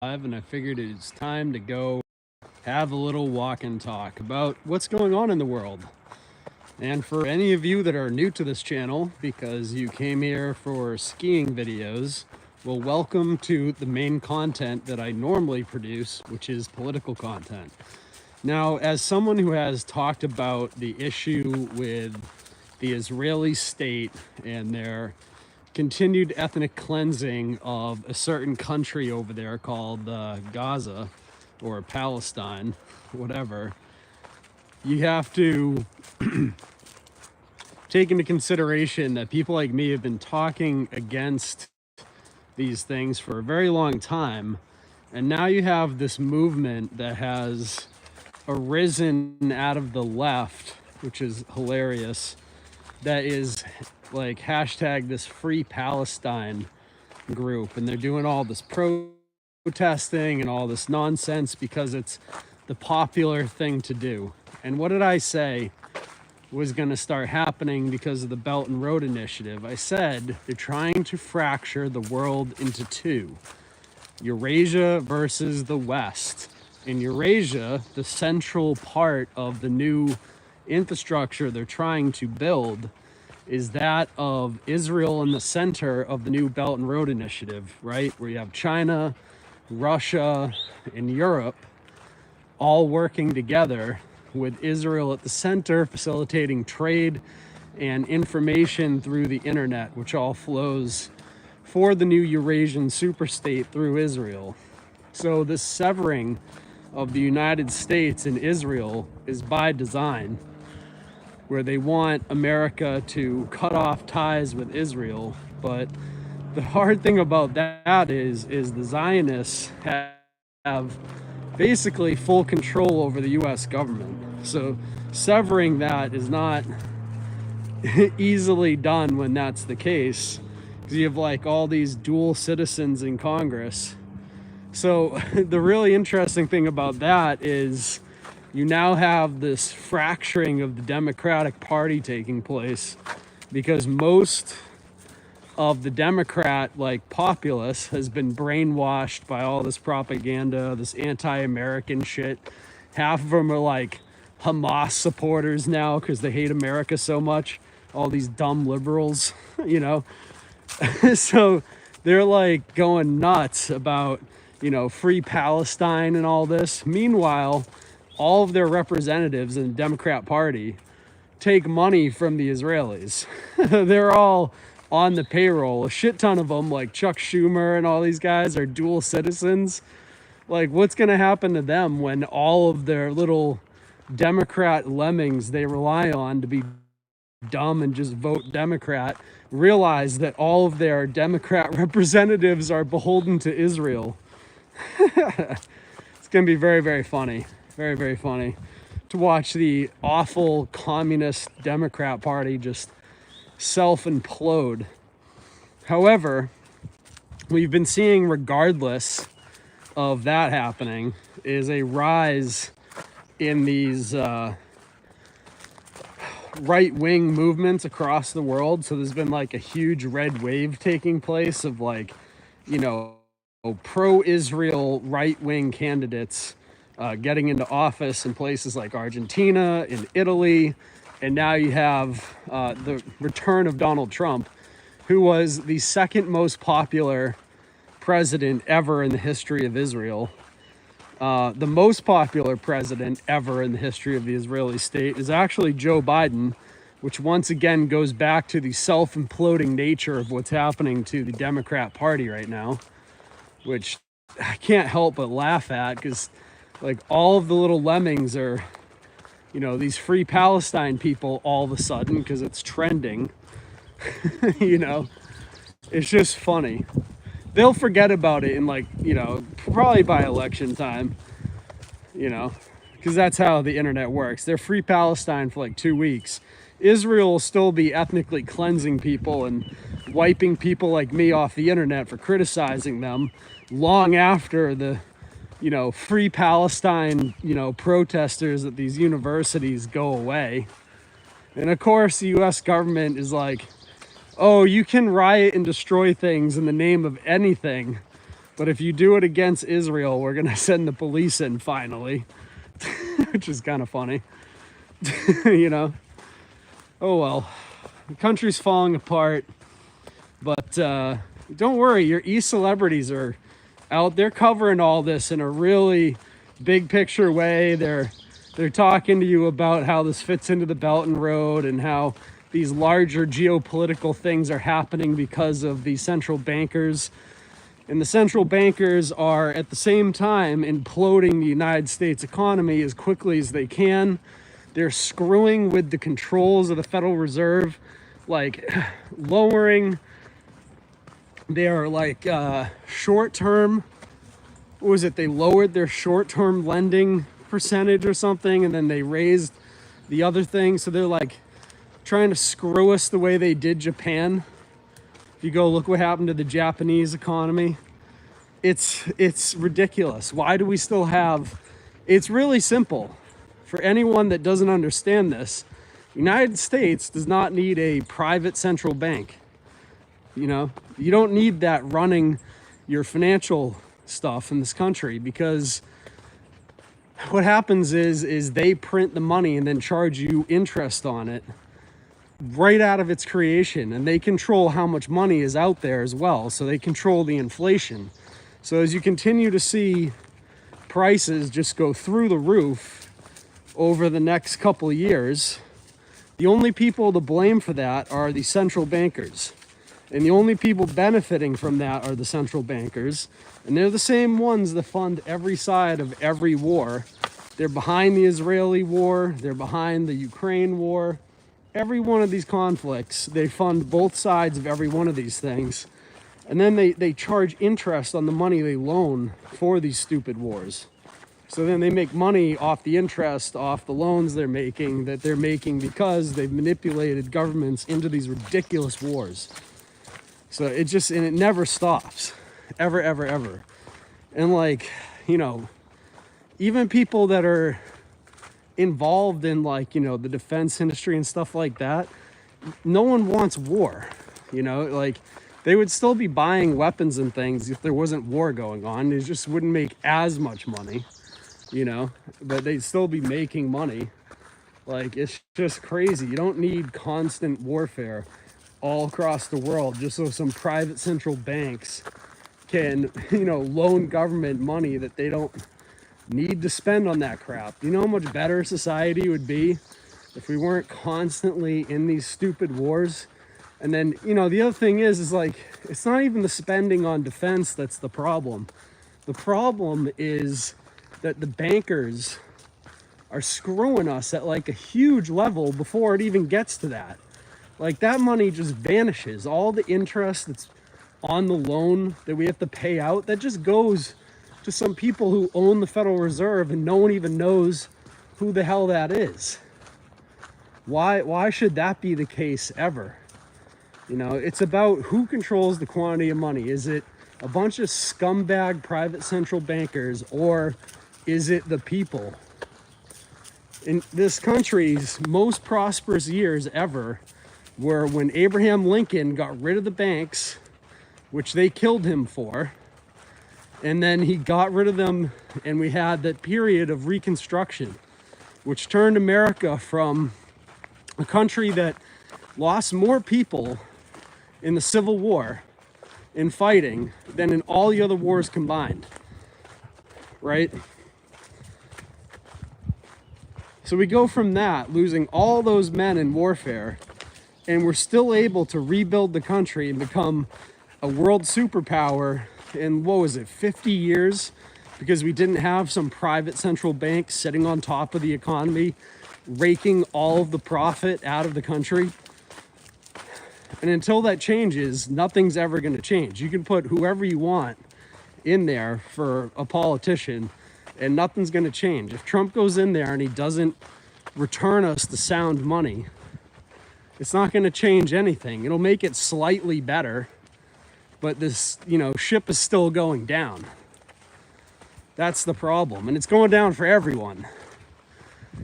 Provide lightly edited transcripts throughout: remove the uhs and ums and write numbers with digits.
And I figured it's time to go have a little walk and talk about what's going on in the world. And for any of you that are new to this channel because you came here for skiing videos, well, welcome to the main content that I normally produce, which is political content. Now, as someone who has talked about the issue with the Israeli state and their continued ethnic cleansing of a certain country over there called Gaza or Palestine, whatever, you have to take into consideration that people like me have been talking against these things for a very long time. And now you have this movement that has arisen out of the left, which is hilarious, that is like hashtag this Free Palestine group, and they're doing all this protesting and all this nonsense because it's the popular thing to do. And what did I say was going to start happening because of the Belt and Road Initiative? I said they're trying to fracture the world into two: Eurasia versus the West. In Eurasia, the central part of the new infrastructure they're trying to build is that of Israel in the center of the new Belt and Road Initiative, right? Where you have China, Russia, and Europe all working together with Israel at the center, facilitating trade and information through the internet, which all flows for the new Eurasian superstate through Israel. So this severing of the United States and Israel is by design, where they want America to cut off ties with Israel. But the hard thing about that is the Zionists have basically full control over the US government. So severing that is not easily done when that's the case, because you have like all these dual citizens in Congress. So the really interesting thing about that is you now have this fracturing of the Democratic Party taking place, because most of the Democrat populace has been brainwashed by all this propaganda, this anti-American shit. Half of them are like Hamas supporters now because they hate America so much. All these dumb liberals, you know. So they're like going nuts about, you know, free Palestine and all this. Meanwhile, all of their representatives in the Democrat Party take money from the Israelis. They're all on the payroll. A shit ton of them, like Chuck Schumer and all these guys, are dual citizens. Like, what's going to happen to them when all of their little Democrat lemmings they rely on to be dumb and just vote Democrat realize that all of their Democrat representatives are beholden to Israel? It's going to be very, very funny. Very, very funny to watch the awful communist Democrat Party just self-implode. However, we've been seeing, regardless of that happening, is a rise in these right-wing movements across the world. So there's been like a huge red wave taking place of, like, you know, pro-Israel right-wing candidates getting into office in places like Argentina, in Italy, and now you have the return of Donald Trump, who was the second most popular president ever in the history of Israel. The most popular president ever in the history of the Israeli state is actually Joe Biden, which once again goes back to the self-imploding nature of what's happening to the Democrat Party right now, which I can't help but laugh at, because like all of the little lemmings are, you know, these Free Palestine people all of a sudden because it's trending. You know, it's just funny. They'll forget about it in, like, you know, probably by election time, you know, because that's how the internet works. They're Free Palestine for like 2 weeks. Israel will still be ethnically cleansing people and wiping people like me off the internet for criticizing them long after the, you know, Free Palestine, you know, protesters at these universities go away. And of course, the US government is like, oh, you can riot and destroy things in the name of anything, But if you do it against Israel, we're gonna send the police in finally, which is kind of funny. You know? Oh well, the country's falling apart, but don't worry, your e-celebrities are out there covering all this in a really big picture way. They're talking to you about how this fits into the Belt and Road and how these larger geopolitical things are happening because of the central bankers. And the central bankers are at the same time imploding the United States economy as quickly as they can. They're screwing with the controls of the Federal Reserve, like lowering their short-term, what was it? They lowered their short-term lending percentage or something, and then they raised the other thing. So they're like trying to screw us the way they did Japan. If you go look what happened to the Japanese economy, it's ridiculous. Why do we still have, it's really simple. For anyone that doesn't understand this, the United States does not need a private central bank. You know, you don't need that running your financial stuff in this country, because what happens is they print the money and then charge you interest on it right out of its creation, and they control how much money is out there as well. So they control the inflation. So as you continue to see prices just go through the roof over the next couple of years, the only people to blame for that are the central bankers. And the only people benefiting from that are the central bankers. And they're the same ones that fund every side of every war. They're behind the Israeli war. They're behind the Ukraine war. Every one of these conflicts, they fund both sides of every one of these things. And then they charge interest on the money they loan for these stupid wars. So then they make money off the interest, off the loans they're making because they've manipulated governments into these ridiculous wars. So and it never stops, ever, ever, ever. And like, you know, even people that are involved in like, you know, the defense industry and stuff like that, no one wants war, you know, like they would still be buying weapons and things if there wasn't war going on. They just wouldn't make as much money, you know, but they'd still be making money. Like, it's just crazy. You don't need constant warfare all across the world just so some private central banks can, you know, loan government money that they don't need to spend on that crap. You know how much better society would be if we weren't constantly in these stupid wars? And then, you know, the other thing is like, it's not even the spending on defense that's the problem. The problem is that the bankers are screwing us at like a huge level before it even gets to that. Like, that money just vanishes. All the interest that's on the loan that we have to pay out, that just goes to some people who own the Federal Reserve, and no one even knows who the hell that is. Why should that be the case ever? You know, it's about who controls the quantity of money. Is it a bunch of scumbag private central bankers, or is it the people? In this country's most prosperous years ever were when Abraham Lincoln got rid of the banks, which they killed him for, and then he got rid of them, and we had that period of Reconstruction, which turned America from a country that lost more people in the Civil War in fighting than in all the other wars combined, right? So we go from that, losing all those men in warfare, and we're still able to rebuild the country and become a world superpower in, what was it, 50 years? Because we didn't have some private central bank sitting on top of the economy, raking all of the profit out of the country. And until that changes, nothing's ever going to change. You can put whoever you want in there for a politician, and nothing's going to change. If Trump goes in there and he doesn't return us the sound money, it's not going to change anything. It'll make it slightly better, but this, you know, ship is still going down. That's the problem, and it's going down for everyone.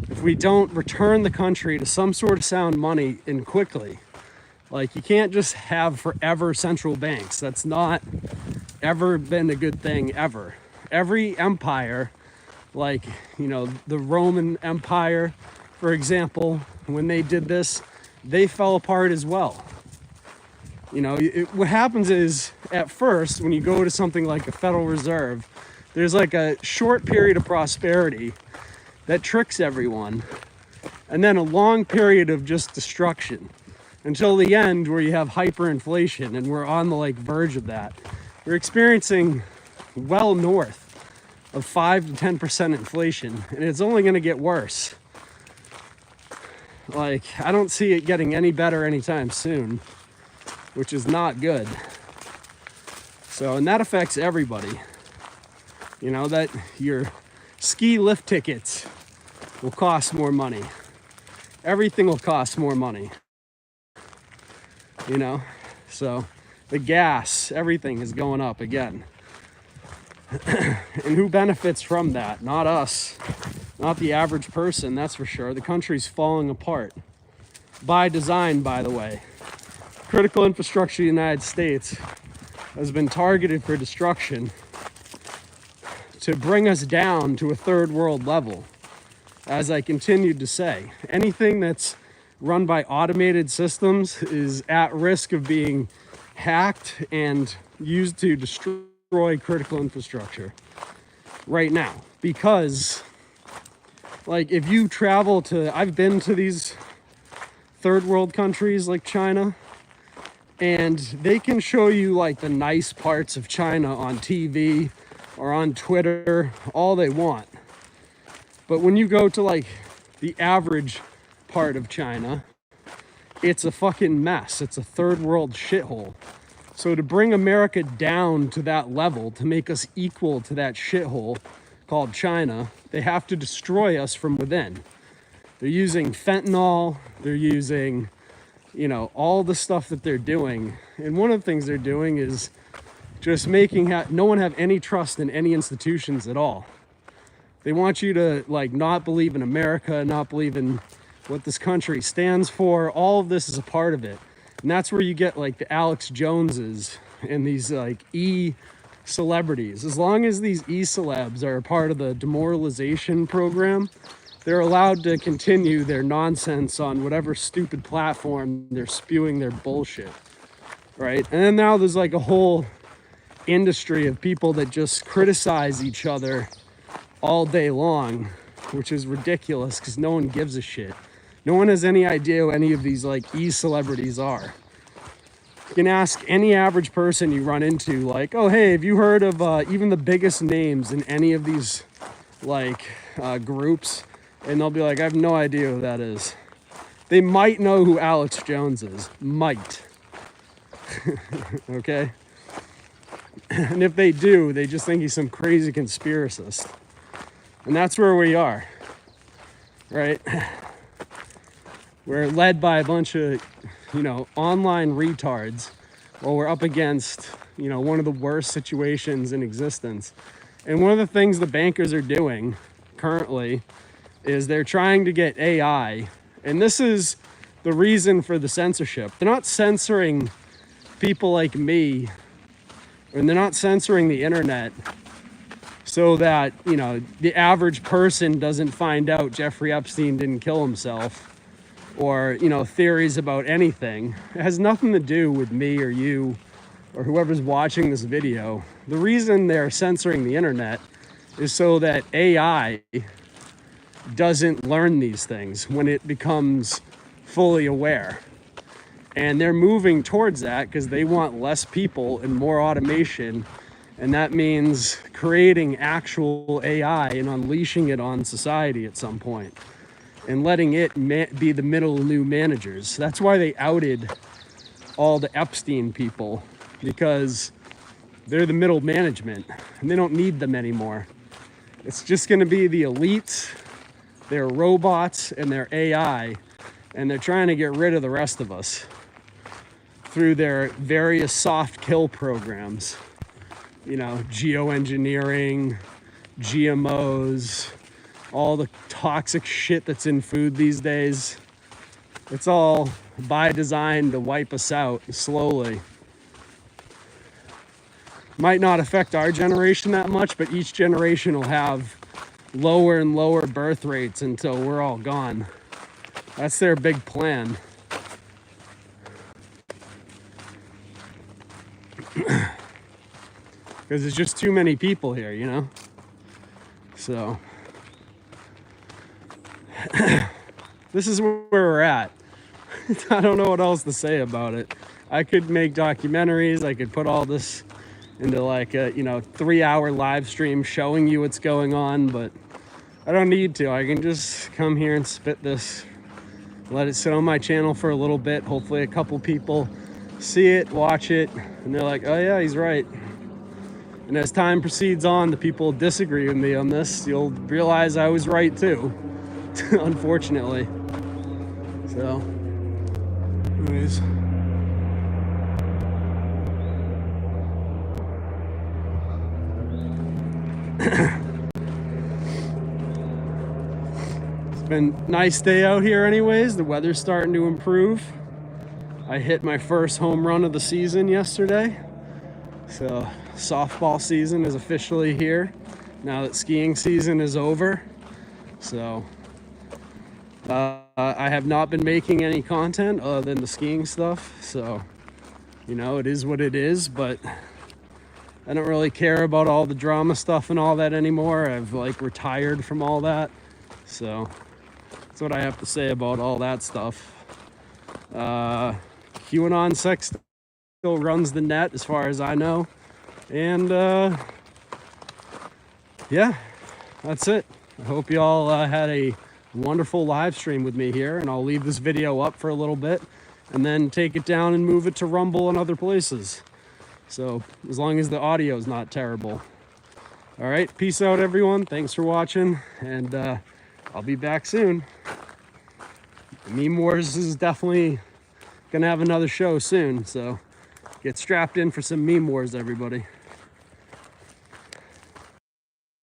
If we don't return the country to some sort of sound money and quickly, like, you can't just have forever central banks. That's not ever been a good thing ever. Every empire, like, the Roman Empire, for example, when they did this, they fell apart as well. What happens is, at first, when you go to something like a Federal Reserve, there's like a short period of prosperity that tricks everyone, and then a long period of just destruction until the end, where you have hyperinflation, and we're on the verge of that. We're experiencing well north of 5 to 10% inflation, and it's only going to get worse. I don't see it getting any better anytime soon, which is not good. So, and that affects everybody. That your ski lift tickets will cost more money. Everything will cost more money. So the gas, everything is going up again. And who benefits from that? Not us. Not the average person, that's for sure. The country's falling apart. By design, by the way. Critical infrastructure of the United States has been targeted for destruction to bring us down to a third world level. As I continued to say, anything that's run by automated systems is at risk of being hacked and used to destroy critical infrastructure right now. Because, if you travel I've been to these third world countries like China, and they can show you the nice parts of China on TV or on Twitter all they want. But when you go to the average part of China, it's a fucking mess. It's a third world shithole. So to bring America down to that level, to make us equal to that shithole called China, they have to destroy us from within. They're using fentanyl, they're using, all the stuff that they're doing. And one of the things they're doing is just making no one have any trust in any institutions at all. They want you to not believe in America, not believe in what this country stands for. All of this is a part of it. And that's where you get the Alex Joneses and these e-celebrities. As long as these e-celebs are a part of the demoralization program, they're allowed to continue their nonsense on whatever stupid platform they're spewing their bullshit, right? And then now there's a whole industry of people that just criticize each other all day long, which is ridiculous because no one gives a shit. No one has any idea who any of these e-celebrities are. You can ask any average person you run into, oh, hey, have you heard of even the biggest names in any of these groups? And they'll be I have no idea who that is. They might know who Alex Jones is. Might. Okay? And if they do, they just think he's some crazy conspiracist. And that's where we are. Right? We're led by a bunch of, online retards while we're up against, one of the worst situations in existence. And one of the things the bankers are doing currently is they're trying to get AI. And this is the reason for the censorship. They're not censoring people like me, and they're not censoring the internet so that, the average person doesn't find out Jeffrey Epstein didn't kill himself, or, theories about anything. It has nothing to do with me or you or whoever's watching this video. The reason they're censoring the internet is so that AI doesn't learn these things when it becomes fully aware. And they're moving towards that because they want less people and more automation. And that means creating actual AI and unleashing it on society at some point and letting it be the middle new managers. That's why they outed all the Epstein people, because they're the middle management and they don't need them anymore. It's just going to be the elites, their robots, and their AI. And they're trying to get rid of the rest of us through their various soft kill programs. Geoengineering, GMOs, all the toxic shit that's in food these days. It's all by design to wipe us out slowly. Might not affect our generation that much, but each generation will have lower and lower birth rates until we're all gone. That's their big plan. Because there's just too many people here, you know? So this is where we're at. I don't know what else to say about it. I could make documentaries. I could put all this into like a 3-hour live stream showing you what's going on, but I don't need to. I can just come here and spit this, let it sit on my channel for a little bit. Hopefully a couple people see it, watch it, and they're like, oh yeah, he's right. And as time proceeds on, the people disagree with me on this, you'll realize I was right too, unfortunately. So, anyways. It's been a nice day out here anyways. The weather's starting to improve. I hit my first home run of the season yesterday. So softball season is officially here now that skiing season is over. So I have not been making any content other than the skiing stuff. So, it is what it is, but I don't really care about all the drama stuff and all that anymore. I've retired from all that. So that's what I have to say about all that stuff. QAnon sex still runs the net as far as I know. And yeah, that's it. I hope you all had a wonderful live stream with me here, and I'll leave this video up for a little bit and then take it down and move it to Rumble and other places. So as long as the audio is not terrible. All right, peace out everyone. Thanks for watching, and I'll be back soon. Meme Wars is definitely gonna have another show soon, so get strapped in for some Meme Wars, everybody.